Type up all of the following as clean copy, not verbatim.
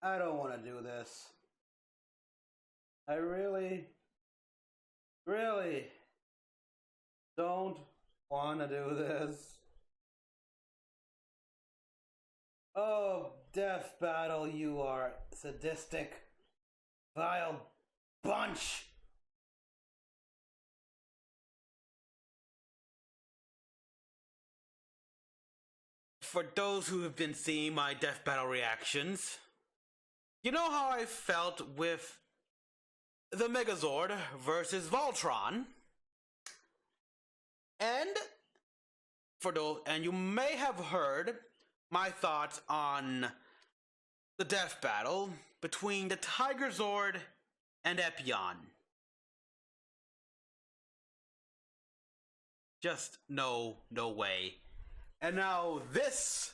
I don't want to do this. I really, really don't want to do this. Oh, Death Battle, you are sadistic, vile bunch. For those who have been seeing my Death Battle reactions, you know how I felt with the Megazord versus Voltron? And you may have heard my thoughts on the Death Battle between the Tiger Zord and Epion. Just no way. And now this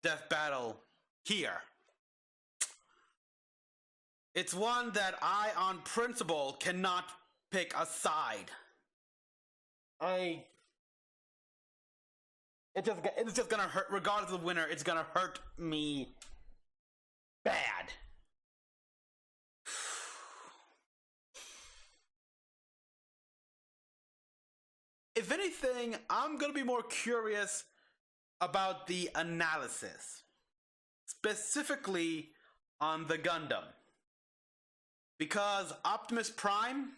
Death Battle here. It's one that I, on principle, cannot pick a side. It's just gonna hurt, regardless of the winner, it's gonna hurt me bad. If anything, I'm gonna be more curious about the analysis, specifically on the Gundam. Because Optimus Prime,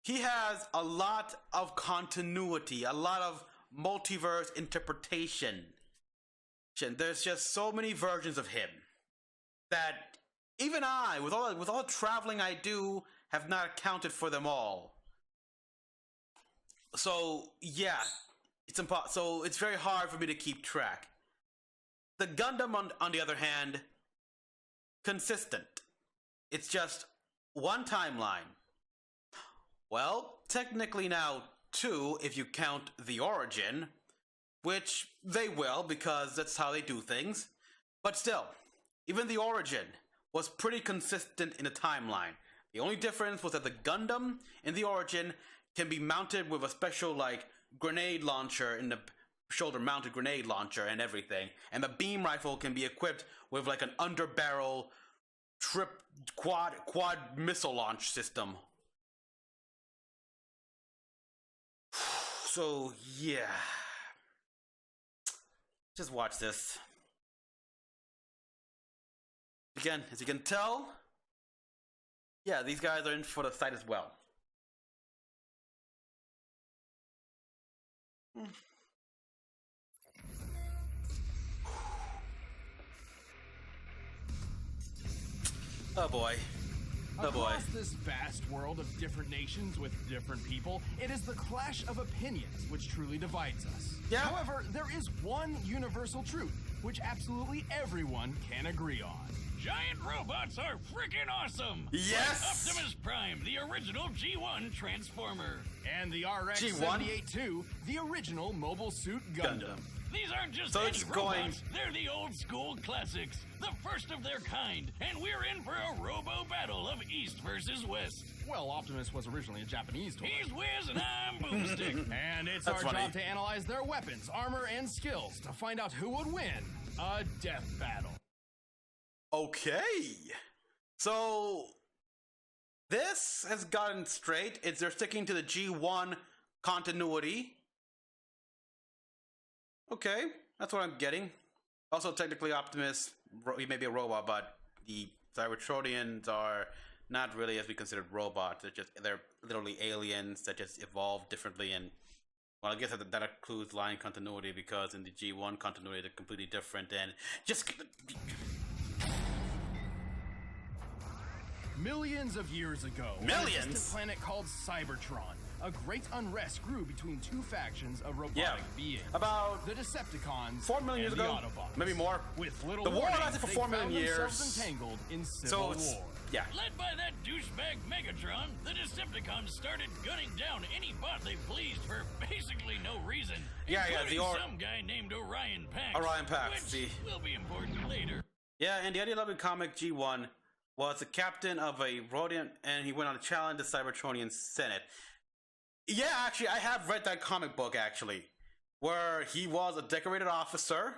he has a lot of continuity, a lot of multiverse interpretation. There's just so many versions of him that even I, with all the traveling I do, have not accounted for them all. So yeah, so it's very hard for me to keep track. The Gundam, on the other hand, consistent. It's just one timeline. Well, technically now two, if you count the origin, which they will because that's how they do things. But still, even the origin was pretty consistent in the timeline. The only difference was that the Gundam in the origin can be mounted with a special, like, grenade launcher in the shoulder-mounted grenade launcher and everything. And the beam rifle can be equipped with, like, an underbarrel quad missile launch system. So, yeah. Just watch this. Again, as you can tell, yeah, these guys are in for the fight as well. Oh boy. Oh boy. Across this vast world of different nations with different people, it is the clash of opinions which truly divides us. Yeah. However, there is one universal truth which absolutely everyone can agree on. Giant robots are freaking awesome! Yes! Like Optimus Prime, the original G1 Transformer. And the RX-78-2, the original Mobile Suit Gundam. These aren't just So any it's robots, they're the old school classics, the first of their kind, and we're in for a robo battle of East versus West. Well, Optimus was originally a Japanese toy. He's Wiz and I'm Boomstick. And it's That's our funny. job to analyze their weapons, armor, and skills to find out who would win a death battle. Okay. So this has gotten straight. They're sticking to the G1 continuity. Okay, that's what I'm getting. Also, technically, Optimus, he may be a robot, but the Cybertronians are not really as we considered robots. They're literally aliens that just evolve differently. And well, I guess that includes line continuity because in the G1 continuity they're completely different. And just Millions of years ago, on a Millions? distant planet called Cybertron, a great unrest grew between two factions of robotic beings. About The Decepticons 4 million years and the ago, Autobots. maybe more. With little The war warning, lasted for they 4 million found themselves years. entangled in So civil it's war. yeah. Led by that douchebag Megatron, the Decepticons started gunning down any bot they pleased for basically no reason. Yeah, including the some guy named Orion Pax. Orion Pax, which see. will be important later. Yeah, and the ideological comic G1 was the captain of a Rhodian, and he went on to challenge the Cybertronian Senate. Yeah, actually, I have read that comic book, actually, where he was a decorated officer,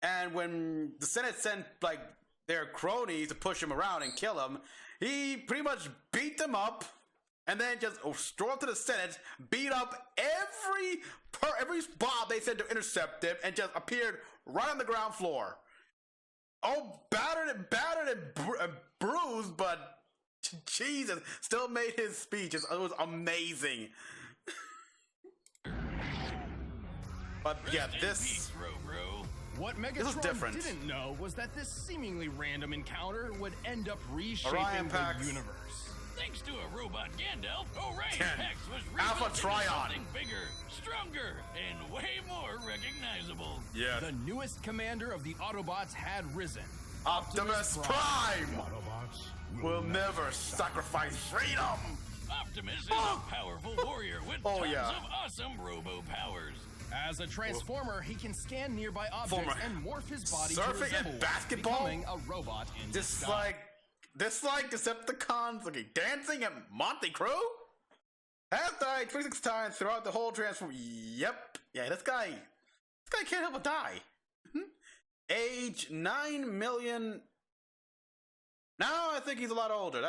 And when the Senate sent like their cronies to push him around and kill him, he pretty much beat them up, and then just strolled to the Senate, beat up every bomb they sent to intercept him, and just appeared right on the ground floor. Oh, battered and bruised, but Jesus, still made his speech. It was amazing. But yeah, this... What Megatron didn't know was that this seemingly random encounter would end up reshaping the universe. Thanks to a robot Gandalf, Orion Pax was Alpha rebuilt into Trion. something bigger, stronger, and way more recognizable. Yeah. The newest commander of the Autobots had risen. Optimus Prime! Autobots will never sacrifice freedom! Optimus is a powerful warrior with tons of awesome robo powers. As a transformer, he can scan nearby objects and morph his body to Surfing resemble and basketball? becoming a robot in Just disguise. like Decepticons, like dancing at Monte Crew? Has died 26 times throughout the whole transform. Yep. Yeah, this guy can't help but die. Age 9 million. Now I think he's a lot older.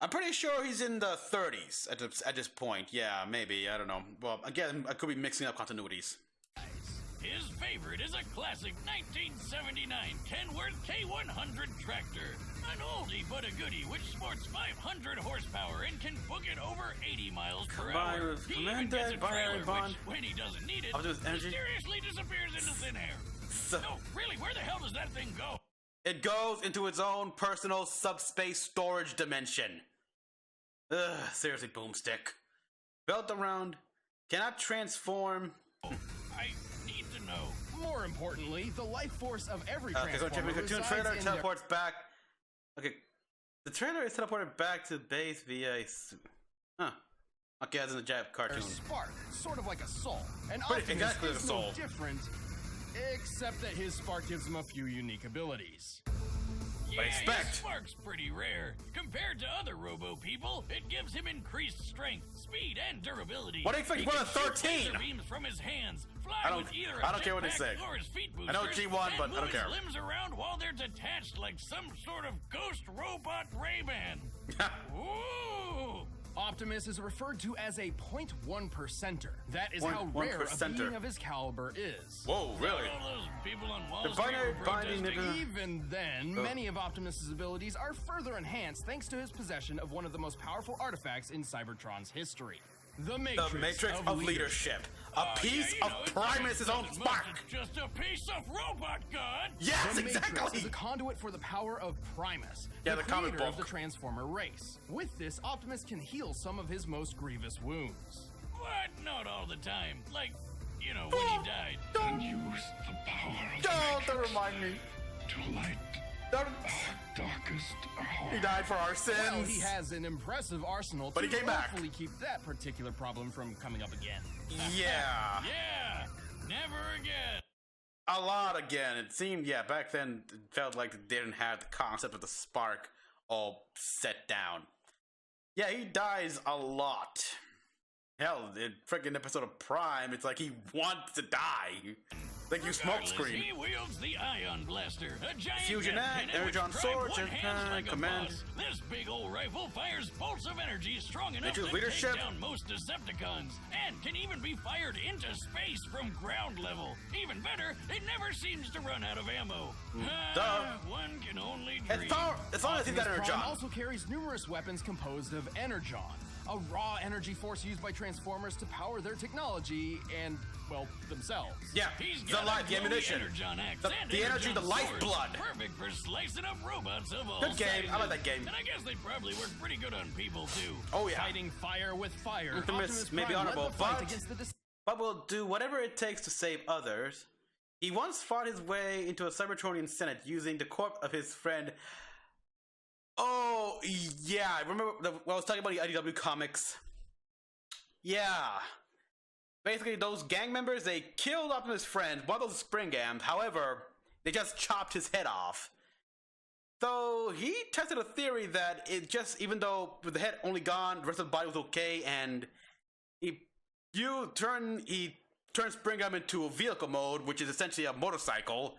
I'm pretty sure he's in the 30s at this point. Yeah, maybe. I don't know. Well, again, I could be mixing up continuities. His favorite is a classic 1979 Kenworth K100 tractor. An oldie but a goodie which sports 500 horsepower and can book it over 80 miles per hour. He even gets a trailer which, when he doesn't need it, mysteriously disappears into thin air. No, really, where the hell does that thing go? It goes into its own personal subspace storage dimension. Ugh, seriously, Boomstick. Built around, cannot transform. I need to know. More importantly, the life force of every Okay, so transformer cartoon resides trailer in teleports back. Okay, the trailer is teleported back to base via a... Huh. Okay, as in the Jap cartoon. Spark, sort of like a soul. And Pretty Optimus exactly is the soul. no different, except that his spark gives him a few unique abilities. Yeah, expect. his spark's pretty rare. Compared to other robo people, it gives him increased strength, speed, and durability. What do you expect? He One can of shoot 13? laser beams from his hands, fly I don't- with either I don't care what they say. or his feet I know boosters, G1, and but I move don't care. his limbs around while they're detached like some sort of ghost robot Rayman. Ooh! Optimus is referred to as a 0.1%er. That is how 0.1%er. rare a being of his caliber is. Whoa, really? All those people on Wall The Street binary were binding protesting. nigga. Even then, many of Optimus's abilities are further enhanced thanks to his possession of one of the most powerful artifacts in Cybertron's history. The Matrix, of leadership. A piece of Primus' own spark. It's just a piece of robot god. Yes, The Matrix exactly. is a conduit for the power of Primus, Yeah, the the comic creator of book. the Transformer race. With this, Optimus can heal some of his most grievous wounds. What? Not all the time. Like, you know, when he died. and use the power of the Don't Matrix remind me. to light Don't- our darkest hour. He died for our sins. Well, he has an impressive arsenal But to he came back. hopefully keep that particular problem from coming up again. Yeah. Yeah, never again. A lot again. It seemed, back then it felt like they didn't have the concept of the spark all set down. Yeah, he dies a lot. Hell, in freaking episode of Prime, it's like he wants to die. Like you Regardless, smokescreen. he wields the Ion Blaster, a giant Fusion gun Act, cannon which Energon drive Sword, one hands Japan, like a Command. boss. This big old rifle fires bolts of energy strong enough Nature's to leadership. take down most Decepticons, and can even be fired into space from ground level. Even better, it never seems to run out of ammo. One can only dream. As long as he's got Optimus Prime Energon. also carries numerous weapons composed of Energon, a raw energy force used by Transformers to power their technology and, well, themselves. Yeah, He's the got life, a the ammunition. Energon axe The- and the energy, Energon the lifeblood. sword. Perfect for slicing up robots of all Good game. I like sizes. that game. And I guess they probably work pretty good on people too. Oh, yeah. Fighting fire with fire, Optimus may be Prime led honorable, the fight but- against the But will do whatever it takes to save others. He once fought his way into a Cybertronian Senate using the corpse of his friend. Oh, yeah. I remember when I was talking about the IDW comics. Yeah. Basically, those gang members, they killed Optimus' friend, one of those spring gams. However, they just chopped his head off. So he tested a theory that it just, even though with the head only gone, the rest of the body was okay, and he turned turns Spring Gundam into a vehicle mode, which is essentially a motorcycle,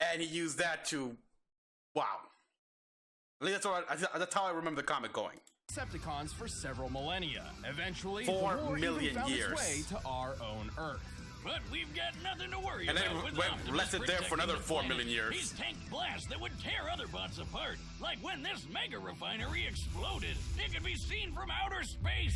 and he used that to, wow. I think that's how I remember the comic going. Decepticons for several millennia. Eventually, 4 the war million even found years. its way to our own Earth. But we've got nothing to worry And then about with we left it there for another 4 million years. He's tanked blasts that would tear other bots apart, like when this mega refinery exploded. It could be seen from outer space.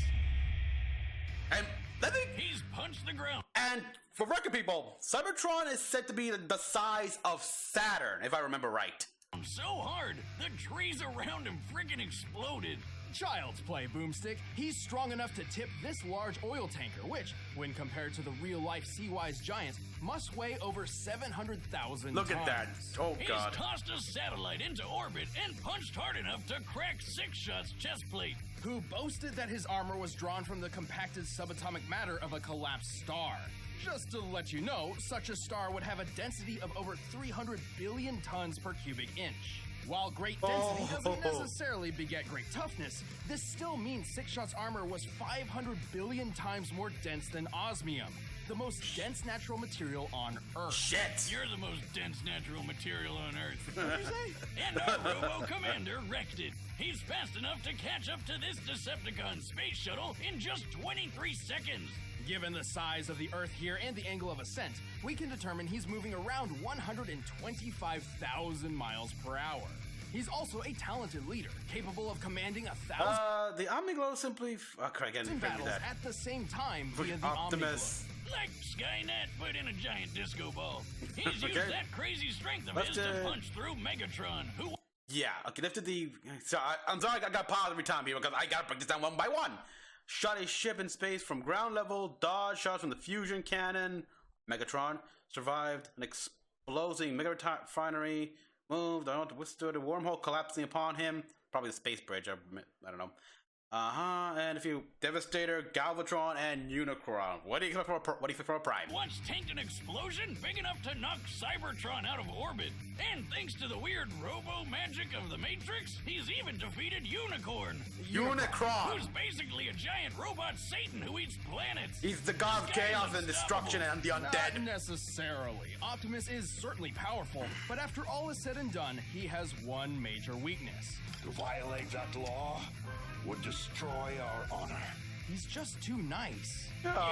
And I think, He's punched the ground. and for record people, Cybertron is said to be the size of Saturn, if I remember right. So hard, the trees around him freaking exploded. Child's play, Boomstick. He's strong enough to tip this large oil tanker, which, when compared to the real-life Sea-Wise giant, must weigh over 700,000 Look tons. at that. Oh, He's God. tossed a satellite into orbit and punched hard enough to crack Six Shot's chest plate. Who boasted that his armor was drawn from the compacted subatomic matter of a collapsed star. Just to let you know, such a star would have a density of over 300 billion tons per cubic inch. While great density doesn't necessarily beget great toughness, this still means Six Shot's armor was 500 billion times more dense than osmium, the most dense natural material on Earth. Shit. You're the most dense natural material on Earth. What'd you say? And our robo-commander wrecked it. He's fast enough to catch up to this Decepticon space shuttle in just 23 seconds. Given the size of the Earth here and the angle of ascent, we can determine he's moving around 125,000 miles per hour. He's also a talented leader, capable of commanding 1,000 The Omniglow simply... Okay, again, bring me battles that. at the same time For via the Optimus. Like Skynet, but in a giant disco ball. He's used Okay. that crazy strength of Let's his to punch through Megatron, who... Yeah, okay, lifted the... So I'm sorry I got paused every time, people, because I gotta break this down one by one. Shot a ship in space from ground level, dodged shots from the fusion cannon. Megatron survived an exploding mega refinery, moved on to withstood a wormhole collapsing upon him. Probably the space bridge, I don't know. And a few Devastator, Galvatron, and Unicron. What do you expect from a Prime? once tanked an explosion big enough to knock Cybertron out of orbit. And thanks to the weird robo-magic of the Matrix, he's even defeated Unicorn. Unicron! Who's basically a giant robot Satan who eats planets. He's the god of This guy's chaos and destruction and the Not undead. necessarily. Optimus is certainly powerful, but after all is said and done, he has one major weakness. To violate that law would destroy our honor. He's just too nice. Yeah,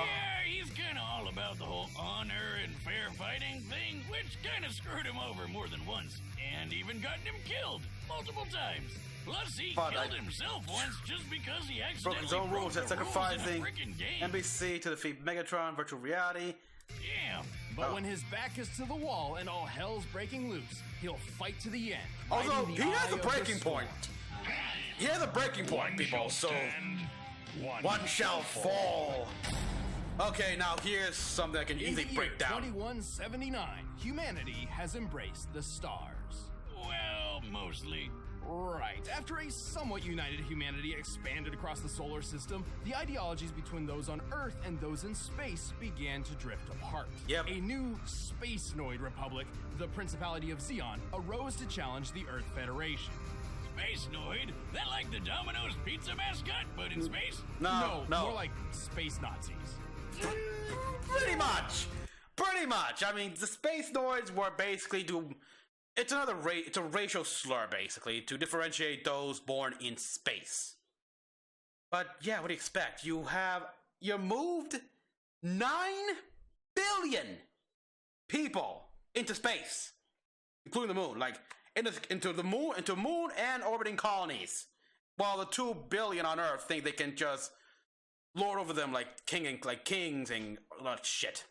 he's kind of all about the whole honor and fair fighting thing, which kind of screwed him over more than once, and even gotten him killed multiple times. Plus, he But killed himself once just because he Broke accidentally his own rules broke and the rules in a sacrificing freaking game. NBC to defeat Megatron, virtual reality. Yeah, But Oh. when his back is to the wall and all hell's breaking loose, he'll fight to the end. Although, riding the he has eye a of the breaking storm. point. He has a breaking point, One people, shall so stand, one shall fall. Okay, now here's something I can In easily the year break down. 2179, humanity has embraced the stars. well, mostly. Right. After a somewhat united humanity expanded across the solar system, the ideologies between those on Earth and those in space began to drift apart. Yep. A new Space-noid republic, the Principality of Zeon, arose to challenge the Earth Federation. Space Noid? That like the Domino's pizza mascot, but in space? No. More like space Nazis. Pretty much. I mean, the space noids were basically it's a racial slur, basically, to differentiate those born in space. But yeah, what do you expect? You moved 9 billion people into space, including the moon, like into moon and orbiting colonies, while the 2 billion on Earth think they can just lord over them like kings and all that shit.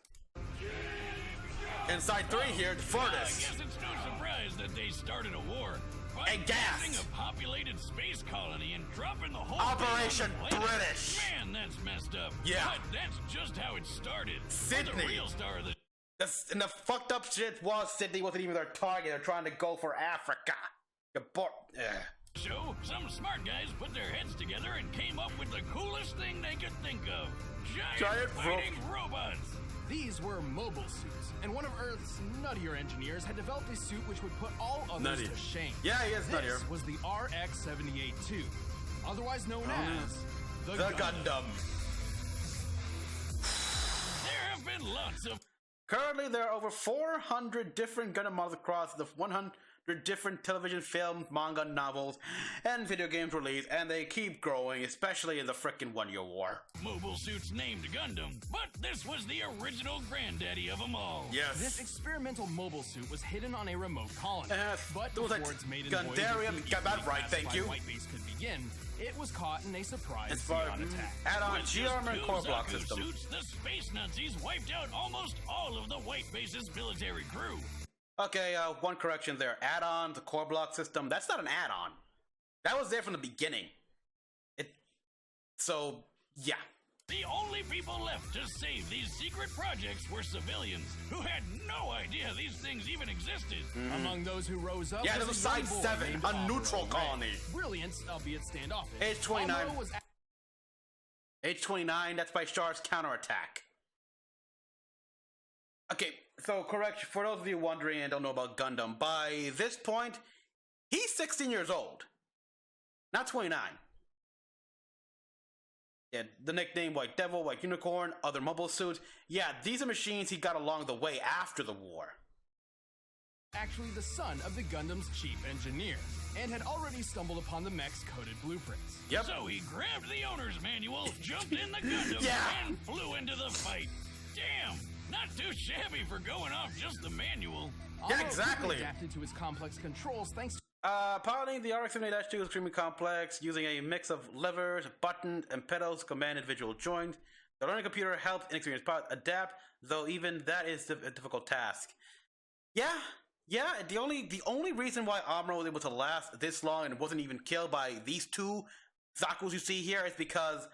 Inside 3 here, the I furnace. guess it's no surprise that they started a war. By And gas. building a populated space colony and dropping the whole Operation thing on the planet. British. Man, that's messed up. Yeah. But that's just how it started. We're Sydney. the real star of the And the fucked up shit was Sydney wasn't even their target. They're trying to go for Africa. show. Some smart guys put their heads together and came up with the coolest thing they could think of. Giant fighting robots. These were mobile suits, and one of Earth's nuttier engineers had developed a suit which would put all others Nutty. to shame. Yeah, he is This nuttier. was the RX-78-2, otherwise known as The Gundam. There have been lots of Currently, there are over 400 different Gundam models across the 100 different television, film, manga, novels, and video games released, and they keep growing, especially in the frickin' One-Year War. mobile suits named Gundam, but this was the original granddaddy of them all. Yes. This experimental mobile suit was hidden on a remote colony, but it was before like its maiden Gundarium, voyage got that right, thank you. White Base could begin, it was caught in a surprise As far Zeon attack. add-on With G-Armor and just core two block Zaku system. suits, the space Nazis wiped out almost all of the White Base's military crew. Okay, one correction there. Add-on, the core block system, that's not an add-on. That was there from the beginning. So, yeah. The only people left to save these secret projects were civilians who had no idea these things even existed. Among those who rose up, Yeah, was there's a young Side boy 7, named a Amuro neutral Ray. colony. Brilliant, albeit standoffish. Age 29. Amuro was Age 29, that's by Char's counterattack. Okay, so correction, for those of you wondering and don't know about Gundam, by this point, he's 16 years old. Not 29. Yeah, the nickname White Devil, White Unicorn, other mobile suits. Yeah, these are machines he got along the way after the war. actually the son of the Gundam's chief engineer, and had already stumbled upon the mech's coded blueprints. Yep. So he grabbed the owner's manual, jumped in the Gundam, Yeah. and flew into the fight. Damn, not too shabby for going off just the manual. Yeah, Amuro exactly. quickly adapted to his complex controls thanks to Piloting the RX-78-2 is extremely complex, using a mix of levers, buttons, and pedals to command individual joints. The learning computer helps inexperienced pilots adapt, though even that is a difficult task. Yeah. The only reason why Amuro was able to last this long and wasn't even killed by these two Zakus you see here is because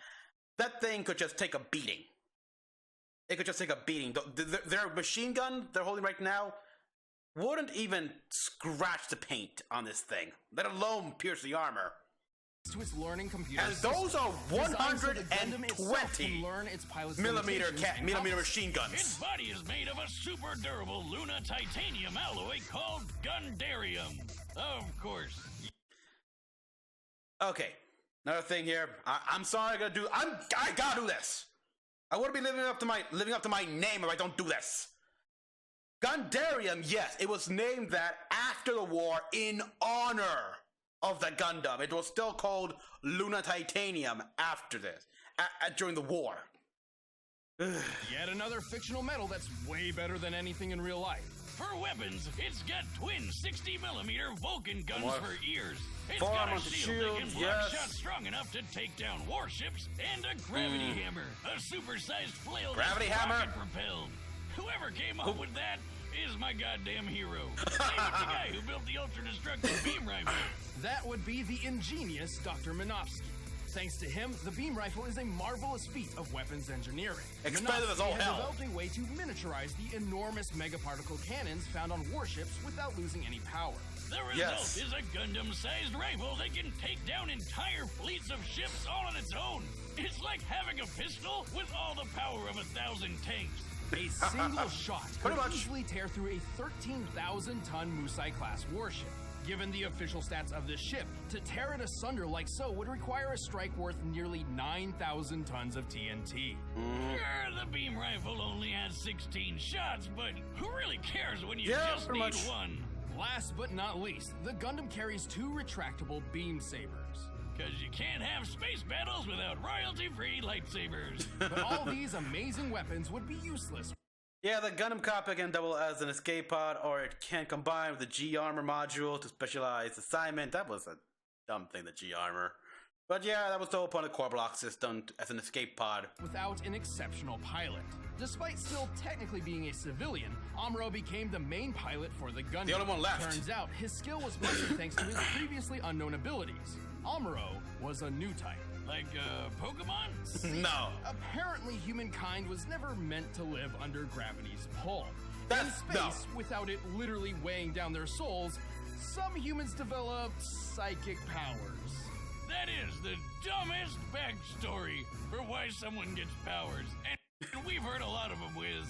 that thing could just take a beating. It could just take a beating. Their machine gun they're holding right now wouldn't even scratch the paint on this thing, let alone pierce the armor. to its learning computer. And those are Designed so the Gundam itself 120 can learn its pilot's millimeter limitations and millimeter compass. machine Its guns. body is made of a super durable Luna titanium alloy called Gundarium. Of course. Okay, another thing here. I'm sorry, I gotta do this. I wouldn't be living up to my name if I don't do this. Gundarium, yes, it was named that after the war in honor of the Gundam. It was still called Luna Titanium after this, during the war. Yet another fictional metal that's way better than anything in real life. For weapons, it's got twin 60mm Vulcan guns What? for ears. It's Forearm got a on the shield that shield, can block yes. shots strong enough to take down warships, and a gravity hammer, a supersized flail Gravity that's hammer? rocket propelled. Whoever came up with that is my goddamn hero. Same as the guy who built the ultra-destructive beam rifle. That would be the ingenious Dr. Minovsky. Thanks to him, the beam rifle is a marvelous feat of weapons engineering. Expensive as Minovsky all has hell. developed a way to miniaturize the enormous megaparticle cannons found on warships without losing any power. The result Yes. is a Gundam-sized rifle that can take down entire fleets of ships all on its own. It's like having a pistol with all the power of 1,000 tanks. A single shot could Pretty much. easily tear through a 13,000-ton Musai-class warship. Given the official stats of this ship, to tear it asunder like so would require a strike worth nearly 9,000 tons of TNT. Sure, the beam rifle only has 16 shots, but who really cares when you Yeah, just pretty need much. one? Last but not least, the Gundam carries two retractable beam sabers. Because you can't have space battles without royalty-free lightsabers. But all these amazing weapons would be useless Yeah, the Gundam cockpit can double as an escape pod, or it can combine with the G-Armor module to specialized assignment. That was a dumb thing, the G-Armor. But yeah, that was the whole point of the core block system as an escape pod. without an exceptional pilot. Despite still technically being a civilian, Amuro became the main pilot for the Gundam. The only one left. Turns out his skill was mostly thanks to his previously unknown abilities. Amuro was a new type. Like, Pokemon? No. Apparently, humankind was never meant to live under gravity's pull. That's- In space, without it literally weighing down their souls, some humans developed psychic powers. That is the dumbest backstory for why someone gets powers. And we've heard a lot of them, Wiz.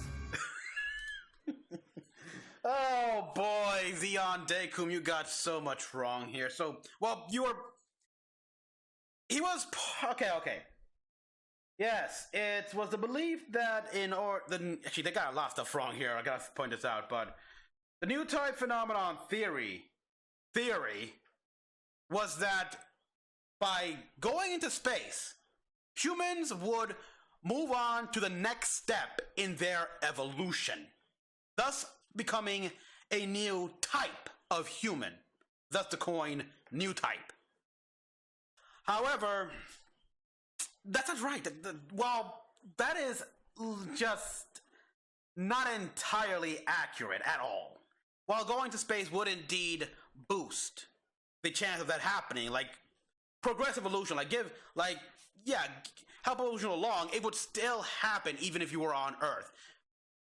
Oh boy, Zeon Dekum, you got so much wrong here. So, well, he was Yes, it was the belief that actually they got a lot of stuff wrong here. I gotta point this out, but the new type phenomenon theory was that by going into space, humans would move on to the next step in their evolution, thus becoming a new type of human, thus the coin new type. However, that's not right. Well, that is just not entirely accurate at all. While going to space would indeed boost the chance of that happening, like progressive evolution, help evolution along, it would still happen even if you were on Earth.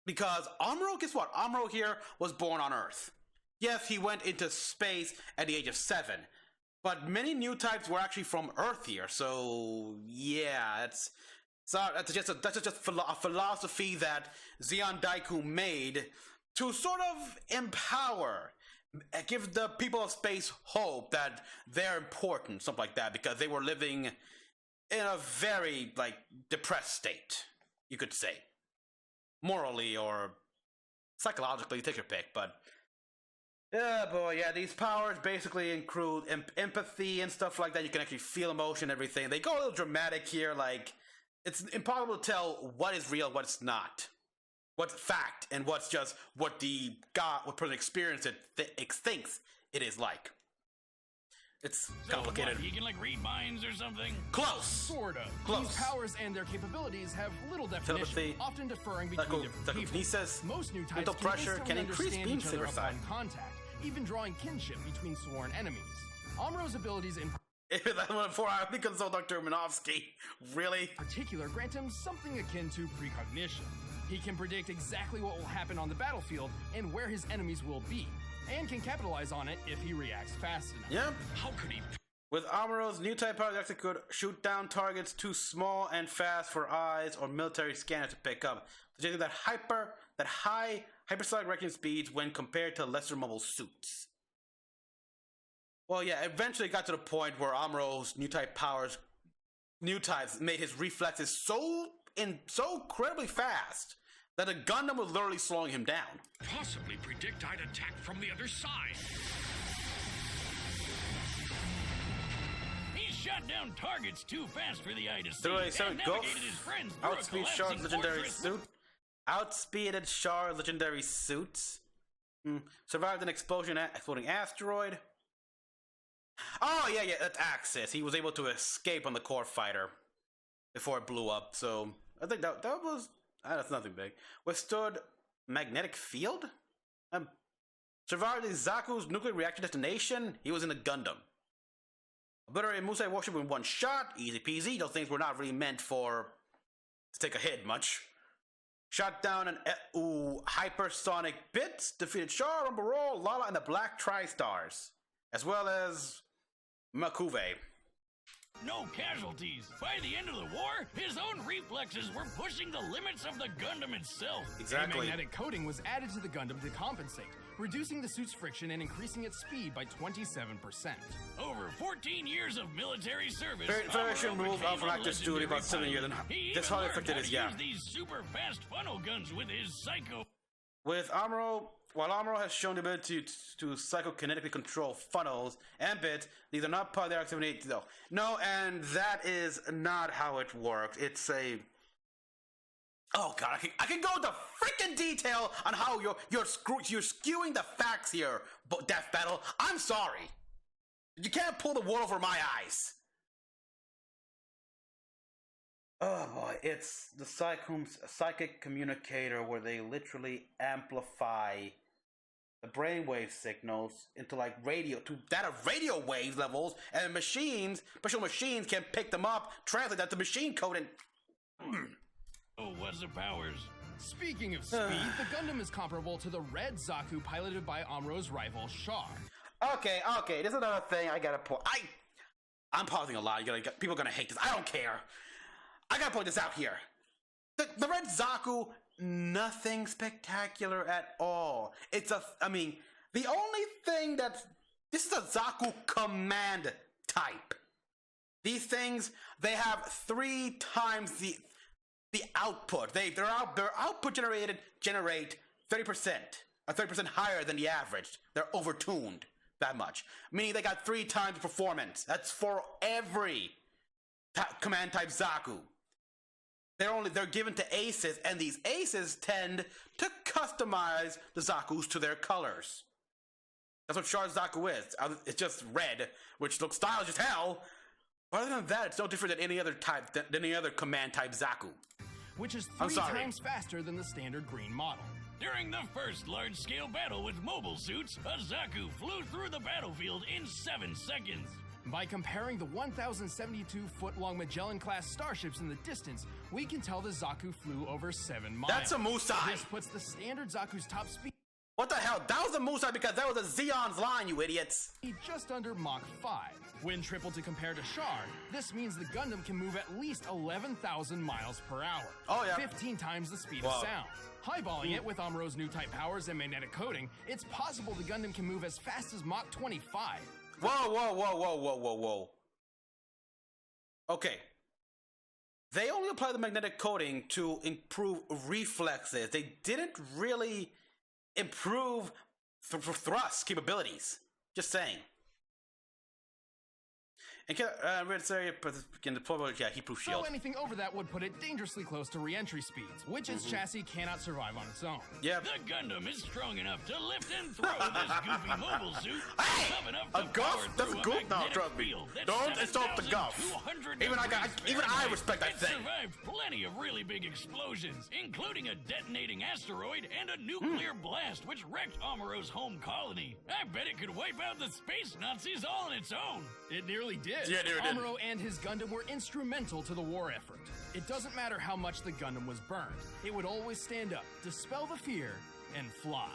Because Amuro, guess what? Amuro here was born on Earth. Yes, he went into space at the age of 7. But many new types were actually from Earth here, so yeah, that's just a philosophy that Zeon Daiku made to sort of empower, give the people of space hope that they're important, something like that, because they were living in a very depressed state, you could say, morally or psychologically, take your pick, but. Yeah, boy, yeah, these powers basically include empathy and stuff like that. You can actually feel emotion and everything. They go a little dramatic here, it's impossible to tell what is real, what's not. What's fact, and what's just what what person experienced thinks it is like. It's complicated. So what, he can read minds or something? Close! Sort of. Close. These powers and their capabilities have little definition, Telepathy, often differing between different people. Telekinesis, Most new types mental can pressure instantly can increase understand beam each other saber upon contact, even drawing kinship between sworn enemies. Amuro's abilities in That one before I think consult Dr. Minovsky. Really? particular grant him something akin to precognition. He can predict exactly what will happen on the battlefield and where his enemies will be, and can capitalize on it if he reacts fast enough. Yep. How could he? With Amuro's new type powers, actually could shoot down targets too small and fast for eyes or military scanners to pick up, suggesting that high hypersonic reckoning speeds when compared to lesser mobile suits. Well, yeah, eventually it got to the point where Amuro's new types made his reflexes so incredibly fast that a Gundam was literally slowing him down. Possibly predict I'd attack from the other side. He shot down targets too fast for the eye to see. Through a And seven navigated Gulf, his friends through a outspeed Char's collapsing legendary fortress. suit. Outspeeded Char's legendary suits. Survived an exploding asteroid. Oh, yeah, that's Axis. He was able to escape on the core fighter before it blew up, so I think that was... that's nothing big. Withstood magnetic field? Survived the Zaku's nuclear reactor detonation? He was in a Gundam. Obliterated Musai warship in one shot? Easy peasy. Those things were not really meant to take a hit much. Shot down an hypersonic bits, defeated Char, Amuro, Lala, and the Black Tri-Stars, as well as Makuve. No casualties. By the end of the war, his own reflexes were pushing the limits of the Gundam itself. Exactly. A magnetic coating was added to the Gundam to compensate, reducing the suit's friction and increasing its speed by 27%. Over 14 years of military service, Federation Amuro moved became out from a active duty legendary about 7 years, and pilot. He this even how learned affected how his to use these super fast funnel guns with his psycho. With Amuro, while Amuro has shown the ability to psychokinetically control funnels and bits, these are not part of their activity, though. No, and that is not how it works. It's a... Oh god, I can go into freaking detail on how you're skewing the facts here, Death Battle. I'm sorry. You can't pull the wool over my eyes. Oh boy, it's the psychic communicator where they literally amplify the brainwave signals into radio wave levels, and special machines can pick them up, translate that to machine code, and Oh, what's the powers? Speaking of speed, the Gundam is comparable to the Red Zaku piloted by Amuro's rival Char. Okay, this is another thing I gotta point. I'm pausing a lot. People are gonna hate this. I don't care. I gotta point this out here. The Red Zaku, nothing spectacular at all. The only thing this is a Zaku command type. These things, they have 3 times the output. Their output generate 30%, 30% higher than the average. They're overtuned that much, meaning they got 3 times the performance. That's for every command type Zaku. They're given to aces, and these aces tend to customize the Zakus to their colors. That's what Char Zaku is. It's just red, which looks stylish as hell. Other than that, it's no different than any other type, than any other command type Zaku. Which is 3 times faster than the standard green model. During the first large-scale battle with mobile suits, a Zaku flew through the battlefield in 7 seconds. By comparing the 1,072-foot-long Magellan-class starships in the distance, we can tell the Zaku flew over 7 miles. That's a Musai! This puts the standard Zaku's top speed... What the hell? That was a Musai because that was a Zeon's line, you idiots! Just under Mach 5. When tripled to compare to Char, this means the Gundam can move at least 11,000 miles per hour. Oh, yeah. 15 times the speed of sound. Highballing it with Amuro's Newtype powers and magnetic coating, it's possible the Gundam can move as fast as Mach 25. Whoa. Okay. They only apply the magnetic coating to improve reflexes. They didn't really improve thrust capabilities. Just saying. And red area begin to pull heat proof shield. So anything over that would put it dangerously close to re-entry speeds, which its chassis cannot survive on its own. Yeah. The Gundam is strong enough to lift and throw this goofy mobile suit. Hey! Enough A to Guff? That's a goof now, trust me. Don't insult the Guff. Even I respect that thing. It survived plenty of really big explosions, including a detonating asteroid and a nuclear blast which wrecked Amuro's home colony. I bet it could wipe out the space Nazis all on its own. It nearly did. Yeah, it did. Amuro and his Gundam were instrumental to the war effort. It doesn't matter how much the Gundam was burned. It would always stand up, dispel the fear, and fly.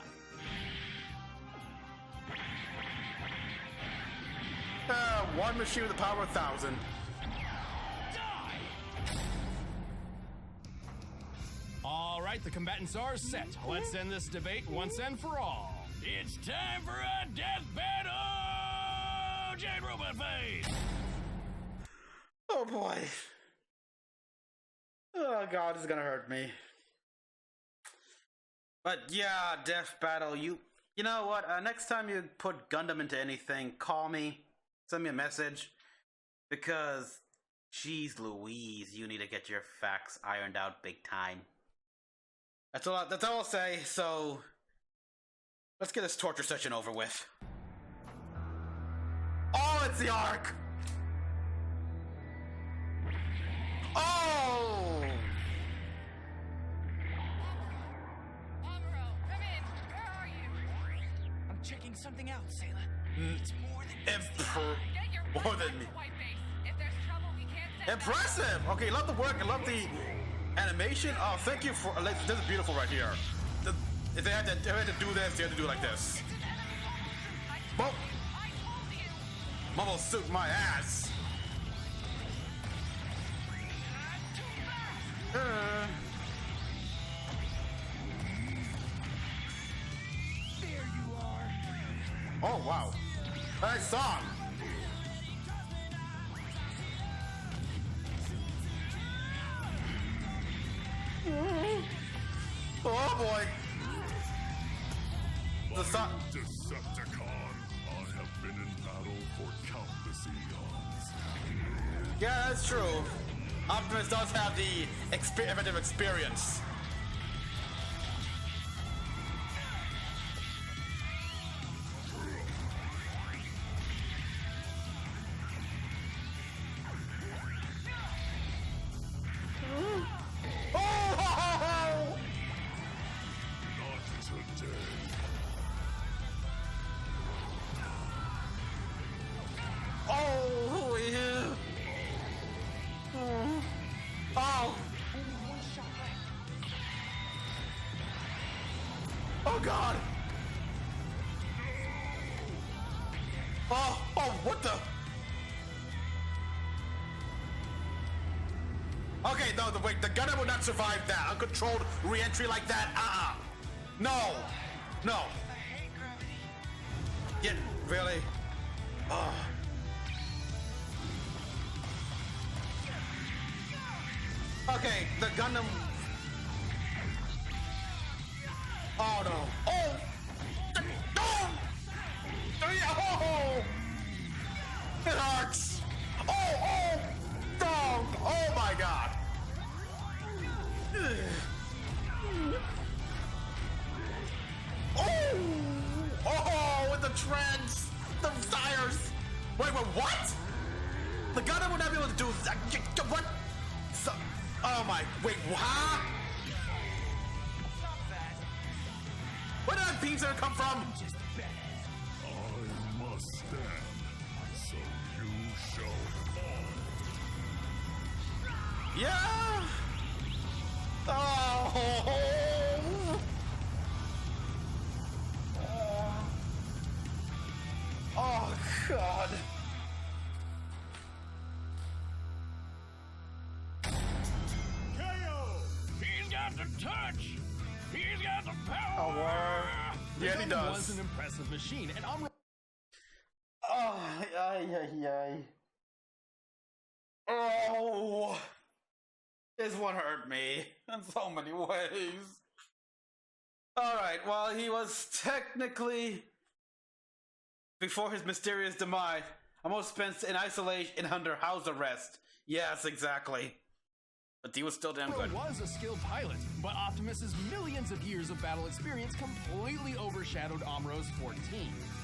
One machine with the power of 1,000. All right, the combatants are set. Let's end this debate once and for all. It's time for a death battle! Giant robot face! Oh boy. Oh god, this is gonna hurt me. But yeah, death battle. You know what? Next time you put Gundam into anything, call me. Send me a message. Because, geez Louise, you need to get your facts ironed out big time. That's all I'll say, so let's get this torture session over with. Oh, it's the Ark! Oh! Amuro, come in. Where are you? I'm checking something out, Sayla. It's more than Get your More than me. white base. If there's trouble, we can't send Impressive! Okay, love the work and love the animation. Oh, thank you for this is beautiful right here. If they had to do this, they had to do it like this. Well, I told you. Mama suit my ass. There you are. Oh wow, nice song. Oh boy. The song. Decepticon, I have been in battle for countless eons. Yeah, that's true. Optimus does have the event experience. Not today. Oh, yeah. Oh. Oh God. Oh, what the? Okay, no, wait, the Gundam would not survive that. Uncontrolled re-entry like that, No. No. I hate gravity. Yeah, really? Oh. Okay, the Gundam. Oh no! Oh! Oh! Oh! It hurts! Oh! Oh! Oh! Oh my God! Oh! Oh! With the treads, the tires. Wait, what? The Gundam would not be able to do that. What? So, oh my! Wait, what? Where did that beam center come from? I must stand, so you shall fall. Yeah. Oh. Oh God. He's got the touch. He's got the power. Oh, yeah, he Gundam does. was an impressive machine, and Amuro Oh, Oh, this one hurt me in so many ways. All right, well, he was technically, before his mysterious demise, almost spent in isolation under house arrest. Yes, exactly. But he was still damn good. was a skilled pilot, but Optimus's millions of years of battle experience completely overshadowed Amuro's 14.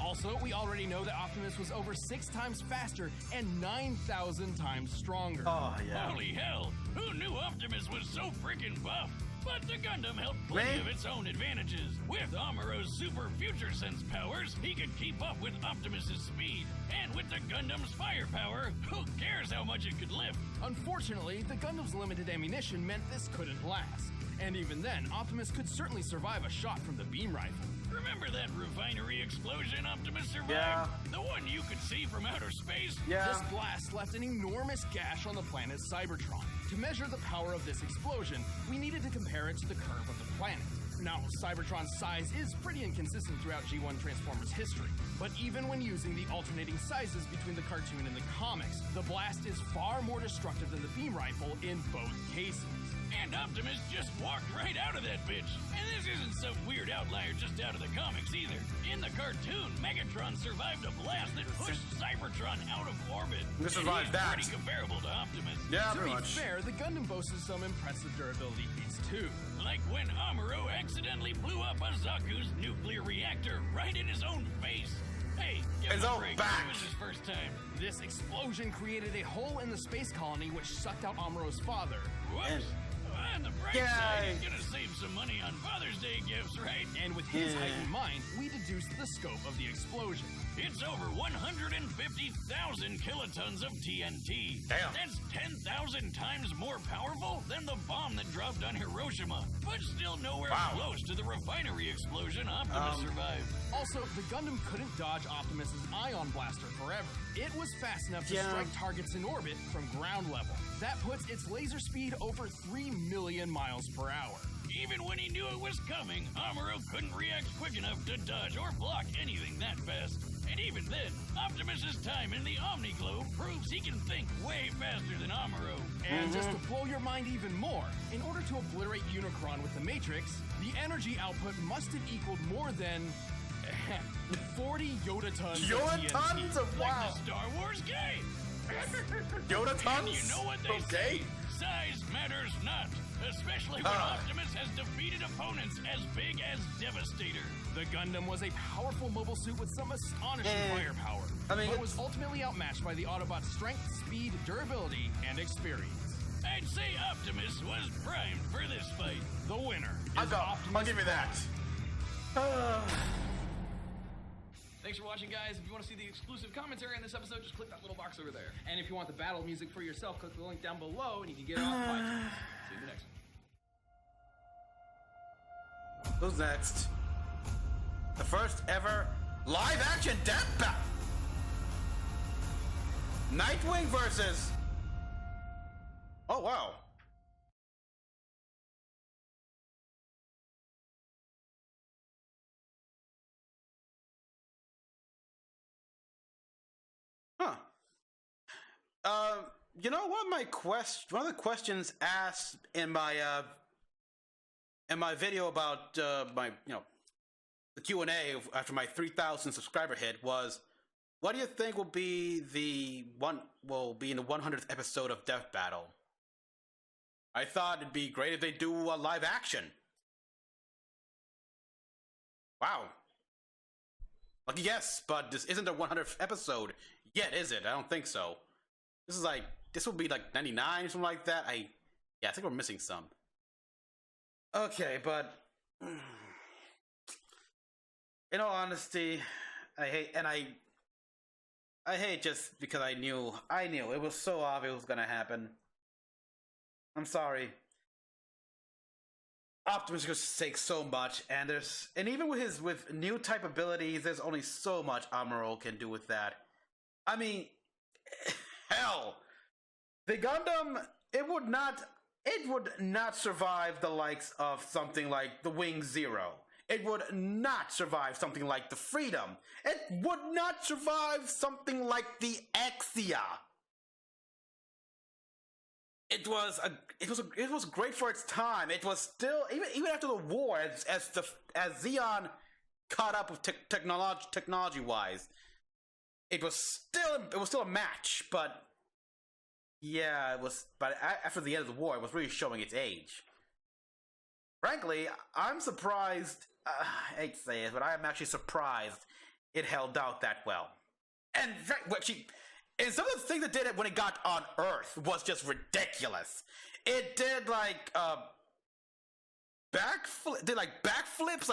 Also, we already know that Optimus was over 6 times faster and 9,000 times stronger. Oh, yeah. Holy hell! Who knew Optimus was so freaking buff? But the Gundam held plenty Man. of its own advantages. With Amuro's super future sense powers, he could keep up with Optimus's speed. And with the Gundam's firepower, who cares how much it could lift? Unfortunately, the Gundam's limited ammunition meant this couldn't last. And even then, Optimus could certainly survive a shot from the beam rifle. Remember that refinery explosion Optimus survived? Yeah. The one you could see from outer space? Yeah. This blast left an enormous gash on the planet Cybertron. To measure the power of this explosion, we needed to compare it to the curve of the planet. Now, Cybertron's size is pretty inconsistent throughout G1 Transformers history, but even when using the alternating sizes between the cartoon and the comics, the blast is far more destructive than the beam rifle in both cases. And Optimus just walked right out of that bitch. And this isn't some weird outlier just out of the comics either. In the cartoon, Megatron survived a blast that pushed Cybertron out of orbit. This And survived he's that. pretty comparable to Optimus. Yeah, To pretty be much. fair, the Gundam boasted some impressive durability feats too. Like when Amuro accidentally blew up a Zaku's nuclear reactor right in his own face. Hey, give His him a own break. back. It was his first time. This explosion created a hole in the space colony which sucked out Amuro's father. Whoops. And- On the bright Yay. side, he's gonna save some money on Father's Day gifts, right? And with his Yeah. height in mind, we deduced the scope of the explosion. It's over 150,000 kilotons of TNT. Damn. That's 10,000 times more powerful than the bomb that dropped on Hiroshima, but still nowhere Wow. close to the refinery explosion Optimus survived. Also, the Gundam couldn't dodge Optimus's ion blaster forever. It was fast enough to Yeah. strike targets in orbit from ground level. That puts its laser speed over 3 million miles per hour. Even when he knew it was coming, Amuro couldn't react quick enough to dodge or block anything that fast. And even then, Optimus's time in the Omniglobe proves he can think way faster than Amuro. And just to blow your mind even more, in order to obliterate Unicron with the Matrix, the energy output must have equaled more than 40 Yoda tons Yoda of TNT. tons of Like wow. the Star Wars game. Yoda And tons. you know what they Okay. say? Size matters not, especially when Optimus has defeated opponents as big as Devastator. The Gundam was a powerful mobile suit with some astonishing firepower, I mean, but was ultimately outmatched by the Autobot's strength, speed, durability, and experience. I'd say Optimus was primed for this fight. The winner I'll is go. Optimus I'll give you that. Thanks for watching, guys. If you want to see the exclusive commentary on this episode, just click that little box over there. And if you want the battle music for yourself, click the link down below and you can get it off iTunes. See you in the next one. Who's next? The first ever live action death battle. Nightwing versus. Oh wow. Huh. you know what? One of the questions asked in my video about my the Q&A after my 3,000 subscriber hit was, what do you think will be in the 100th episode of Death Battle? I thought it'd be great if they do a live action. Wow. Lucky guess, but this isn't the 100th episode yet, is it? I don't think so. This will be like 99 or something like that. I think we're missing some. Okay, but in all honesty, I hate just because I knew it was so obvious it was gonna happen. I'm sorry. Optimus just takes so much, and even with new type abilities, there's only so much Amuro can do with that. I mean, hell, the Gundam, it would not survive the likes of something like the Wing Zero. It would not survive something like the Freedom. It would not survive something like the Exia. It was great for its time. It was still even after the war, as Zeon caught up with technology wise, it was still a match. But yeah, But after the end of the war, it was really showing its age. Frankly, I'm surprised. I hate to say it, but I am actually surprised it held out that well. And some of the things it did when it got on Earth was just ridiculous. It did backflips.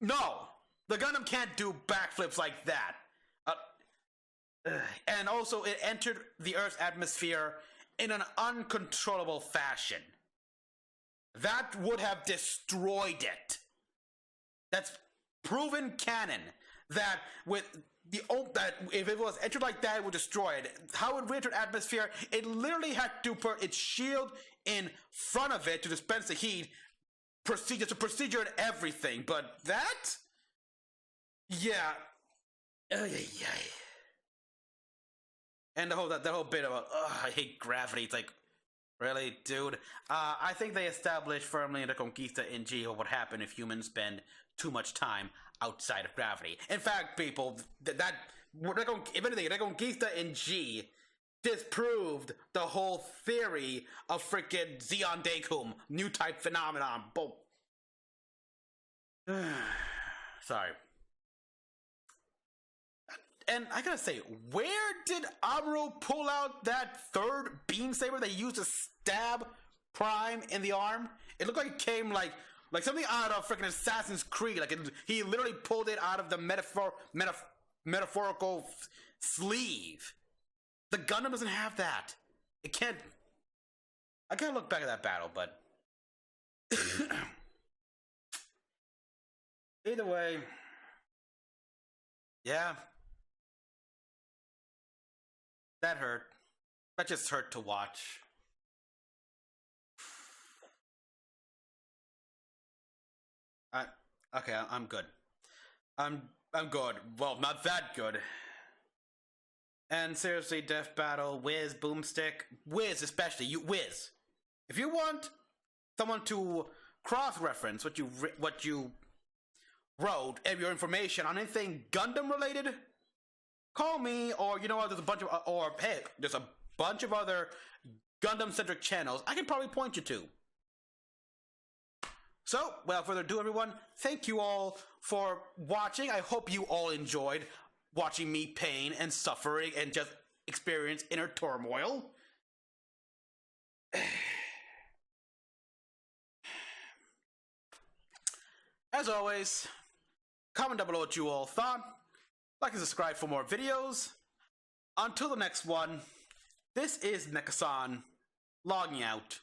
No, the Gundam can't do backflips like that. And also, it entered the Earth's atmosphere in an uncontrollable fashion. That would have destroyed it. That's proven canon. That if it was entered like that, it would destroy it. How it entered atmosphere, it literally had to put its shield in front of it to dispense the heat. Procedure and everything. But that, yeah. And that whole bit about, I hate gravity. It's like, really, dude? I think they established firmly in the Conquista in G what would happen if humans spend too much time outside of gravity. In fact, people, if anything, the Conquista in G disproved the whole theory of frickin' Zeon Daekum, new type phenomenon. Boom. Sorry. And I gotta say, where did Amuro pull out that third beam saber they used to stab Prime in the arm? It looked like it came like something out of freaking Assassin's Creed. He literally pulled it out of the metaphorical sleeve. The Gundam doesn't have that. It can't. I gotta look back at that battle, but either way, yeah. That hurt. That just hurt to watch. Okay, I'm good. I'm good. Well, not that good. And seriously, Death Battle, Wiz, Boomstick, Wiz especially, Wiz. If you want someone to cross-reference what you wrote and your information on anything Gundam related, call me, or you know what, there's a bunch of other Gundam-centric channels I can probably point you to. So, without further ado, everyone, thank you all for watching. I hope you all enjoyed watching me pain and suffering and just experience inner turmoil. As always, comment down below what you all thought. Like and subscribe for more videos. Until the next one, this is Mecha-san, logging out.